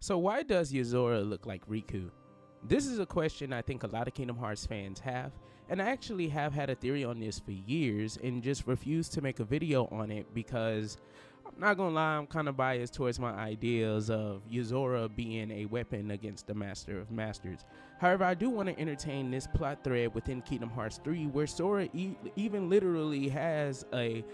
So why does Yozora look like Riku? This is a question I think a lot of Kingdom Hearts fans have, and I actually have had a theory on this for years and just refused to make a video on it because I'm not gonna lie, I'm kind of biased towards my ideas of Yozora being a weapon against the Master of Masters. However, I do want to entertain this plot thread within Kingdom Hearts 3 where Sora even literally has a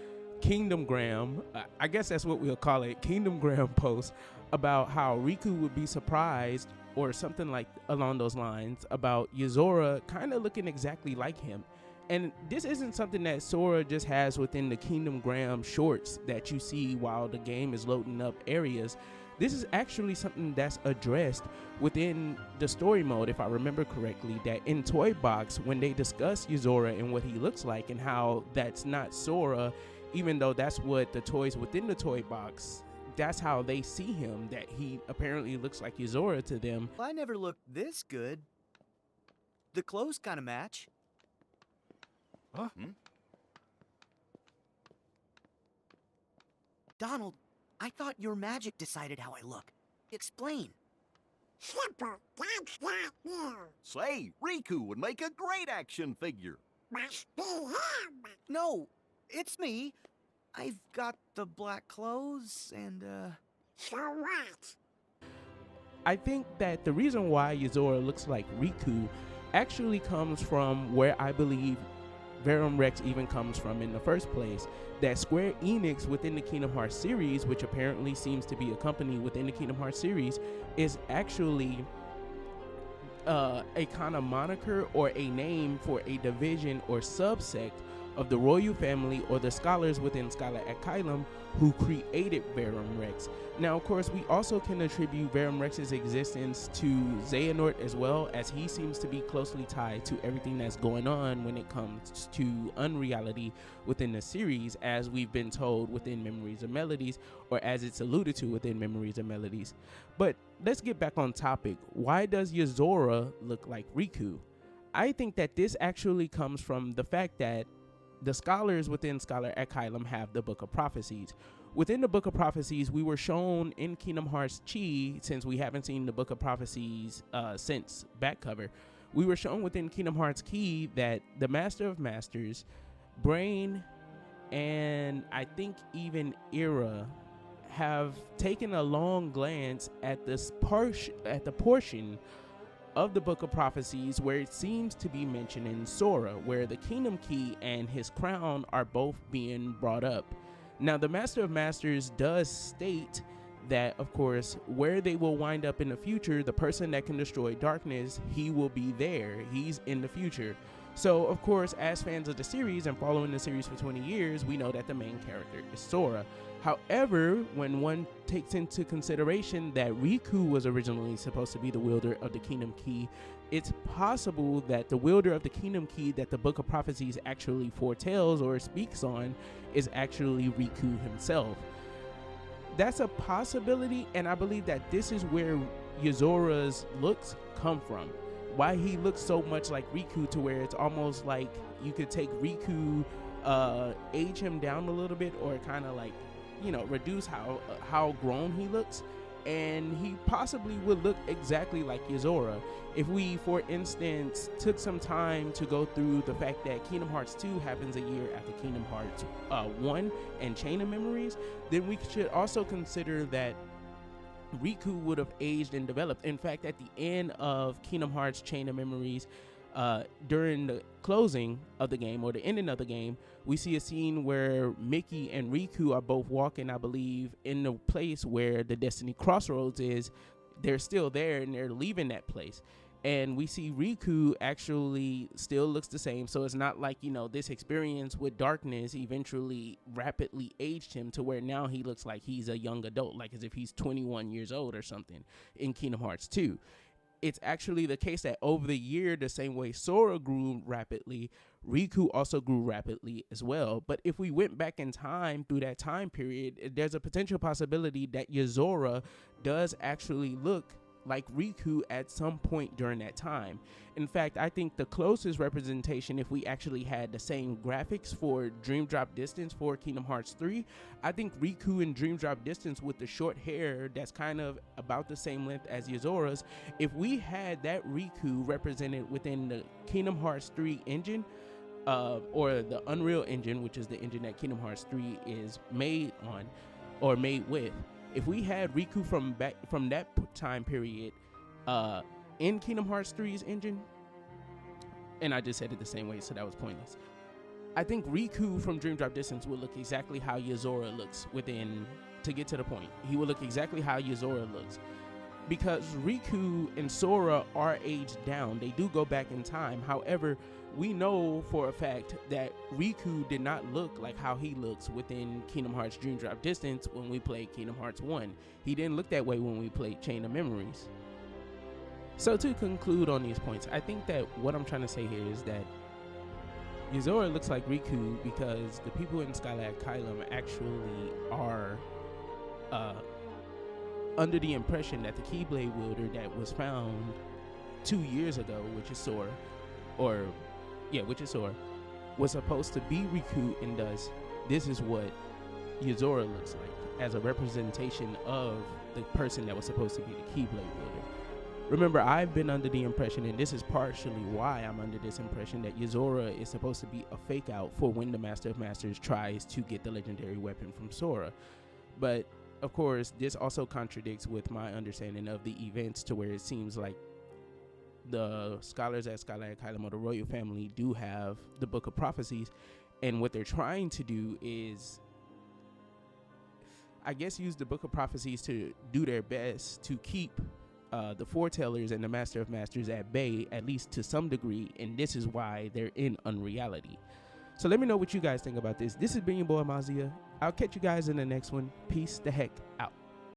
Kingdom Gram, I guess that's what we'll call it, Kingdom Gram post about how Riku would be surprised or something like along those lines about Yozora kind of looking exactly like him. And this isn't something that Sora just has within the Kingdom Gram shorts that you see while the game is loading up areas. This is actually something that's addressed within the story mode, if I remember correctly, that in Toy Box, when they discuss Yozora and what he looks like and how that's not Sora, even though that's what the toys within the Toy Box, that's how they see him, that he apparently looks like Yozora to them. I never looked this good. The clothes kind of match. Huh? Donald, I thought your magic decided how I look. Explain. Simple, that's not new. Say, Riku would make a great action figure. Must be him. No, it's me. I've got the black clothes and, So what? I think that the reason why Yozora looks like Riku actually comes from where I believe Verum Rex even comes from in the first place. That Square Enix within the Kingdom Hearts series, which apparently seems to be a company within the Kingdom Hearts series, is actually a kind of moniker or a name for a division or subsect of the royal family or the scholars within Scholar Asylum who created Verum Rex. Now, of course, we also can attribute Verum Rex's existence to Xehanort as well, as he seems to be closely tied to everything that's going on when it comes to Unreality within the series, as we've been told within Memories of Melodies, or as it's alluded to within Memories of Melodies. But let's get back on topic. Why does Yozora look like Riku? I think that this actually comes from the fact that the scholars within Scholar Asylum have the Book of Prophecies. Within the Book of Prophecies, we were shown in Kingdom Hearts Chi, since we haven't seen the Book of Prophecies since back cover, we were shown within Kingdom Hearts Key that the Master of Masters, Brain, and I think even Era have taken a long glance at this the portion of the Book of Prophecies where it seems to be mentioning Sora, where the Kingdom Key and his crown are both being brought up. Now, the Master of Masters does state that, of course, where they will wind up in the future, the person that can destroy darkness, he will be there. He's in the future. So, of course, as fans of the series and following the series for 20 years, we know that the main character is Sora. However, when one takes into consideration that Riku was originally supposed to be the wielder of the Kingdom Key, it's possible that the wielder of the Kingdom Key that the Book of Prophecies actually foretells or speaks on is actually Riku himself. That's a possibility, and I believe that this is where Yozora's looks come from. Why he looks so much like Riku, to where it's almost like you could take Riku, age him down a little bit, or kind of like, you know, reduce how grown he looks, and he possibly would look exactly like Yozora. If we, for instance, took some time to go through the fact that Kingdom Hearts 2 happens a year after Kingdom Hearts 1 and Chain of Memories, then we should also consider that Riku would have aged and developed. In fact, at the end of Kingdom Hearts Chain of Memories, during the closing of the game or the ending of the game, we see a scene where Mickey and Riku are both walking, I believe, in the place where the Destiny Crossroads is. They're still there and they're leaving that place. And we see Riku actually still looks the same. So it's not like, you know, this experience with darkness eventually rapidly aged him to where now he looks like he's a young adult, like as if he's 21 years old or something in Kingdom Hearts 2. It's actually the case that over the year, the same way Sora grew rapidly, Riku also grew rapidly as well. But if we went back in time through that time period, there's a potential possibility that Yozora does actually look like Riku at some point during that time. In fact, I think the closest representation, if we actually had the same graphics for Dream Drop Distance for Kingdom Hearts 3, I think Riku in Dream Drop Distance with the short hair that's kind of about the same length as Yozora's, if we had that Riku represented within the Kingdom Hearts 3 engine, or the Unreal Engine, which is the engine that Kingdom Hearts 3 is made on or made with, if we had Riku from that time period in Kingdom Hearts 3's engine, and I just said it the same way, so that was pointless. I think Riku from Dream Drop Distance would look exactly how Yozora looks to get to the point. He would look exactly how Yozora looks. Because Riku and Sora are aged down. They do go back in time. However, we know for a fact that Riku did not look like how he looks within Kingdom Hearts Dream Drop Distance when we played Kingdom Hearts 1. He didn't look that way when we played Chain of Memories. So to conclude on these points, I think that what I'm trying to say here is that Yozora looks like Riku because the people in Skylat Kylum actually are under the impression that the Keyblade wielder that was found 2 years ago, which is Sora, was supposed to be Riku, and thus this is what Yozora looks like as a representation of the person that was supposed to be the Keyblade wielder. Remember, I've been under the impression, and this is partially why I'm under this impression, that Yozora is supposed to be a fake out for when the Master of Masters tries to get the legendary weapon from Sora. But of course, this also contradicts with my understanding of the events, to where it seems like the scholars at Skylar Kylum, or the royal family, do have the Book of Prophecies, and what they're trying to do is, I guess, use the Book of Prophecies to do their best to keep the foretellers and the Master of Masters at bay, at least to some degree, and this is why they're in Unreality. So let me know what you guys think about this. This has been your boy Mazia. I'll catch you guys in the next one. Peace the heck out.